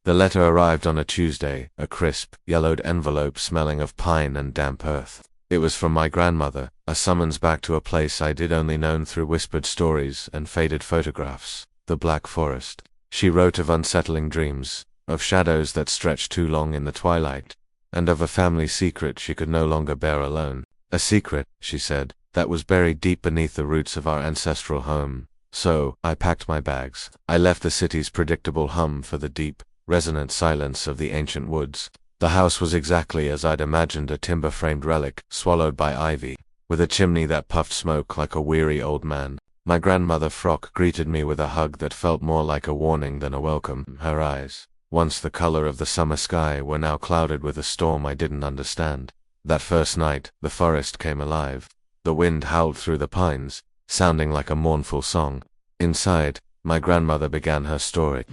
The letter arrived on a Tuesday, a crisp, yellowed envelope smelling of pine and damp earth. It was from my grandmother, a summons back to a place I did only known through whispered stories and faded photographs, the Black Forest. She wrote of unsettling dreams, of shadows that stretched too long in the twilight, and of a family secret she could no longer bear alone. A secret, she said, that was buried deep beneath the roots of our ancestral home. So, I packed my bags. I left the city's predictable hum for the deep, resonant silence of the ancient woods. The house was exactly as I'd imagined, a timber-framed relic, swallowed by ivy, with a chimney that puffed smoke like a weary old man. My grandmother Frock greeted me with a hug that felt more like a warning than a welcome. Her eyes, once the color of the summer sky, were now clouded with a storm I didn't understand. That first night, the forest came alive. The wind howled through the pines, sounding like a mournful song. Inside, my grandmother began her story.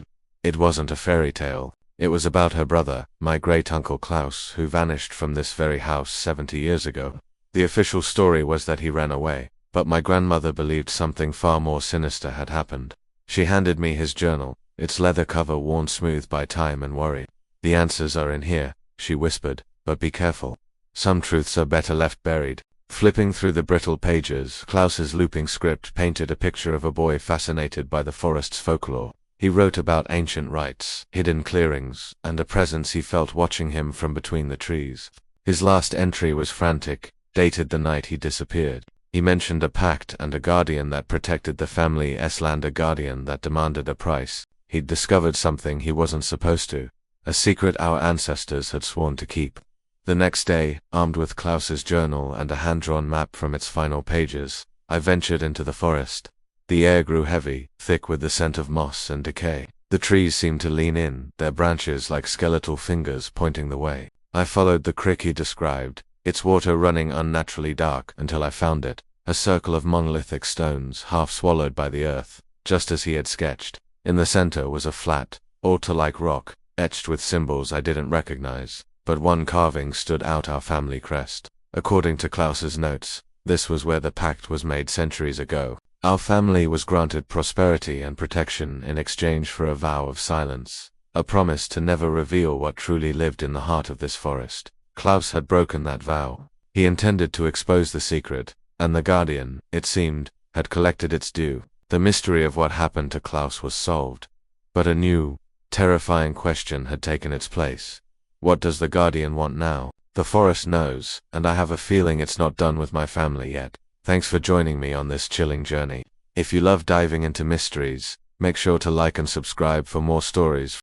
It wasn't a fairy tale. It was about her brother, my great-uncle Klaus, who vanished from this very house 70 years ago. The official story was that he ran away, but my grandmother believed something far more sinister had happened. She handed me his journal, its leather cover worn smooth by time and worry. "The answers are in here," she whispered, "but be careful. Some truths are better left buried." Flipping through the brittle pages, Klaus's looping script painted a picture of a boy fascinated by the forest's folklore. He wrote about ancient rites, hidden clearings, and a presence he felt watching him from between the trees. His last entry was frantic, dated the night he disappeared. He mentioned a pact and a guardian that protected the family's land, a guardian that demanded a price. He'd discovered something he wasn't supposed to, a secret our ancestors had sworn to keep. The next day, armed with Klaus's journal and a hand-drawn map from its final pages, I ventured into the forest. The air grew heavy, thick with the scent of moss and decay. The trees seemed to lean in, their branches like skeletal fingers pointing the way. I followed the creek he described, its water running unnaturally dark, until I found it, a circle of monolithic stones half swallowed by the earth, just as he had sketched. In the center was a flat, altar-like rock, etched with symbols I didn't recognize, but one carving stood out: our family crest. According to Klaus's notes, this was where the pact was made centuries ago. Our family was granted prosperity and protection in exchange for a vow of silence, a promise to never reveal what truly lived in the heart of this forest. Klaus had broken that vow. He intended to expose the secret, and the guardian, it seemed, had collected its due. The mystery of what happened to Klaus was solved, but a new, terrifying question had taken its place. What does the guardian want now? The forest knows, and I have a feeling it's not done with my family yet. Thanks for joining me on this chilling journey. If you love diving into mysteries, make sure to like and subscribe for more stories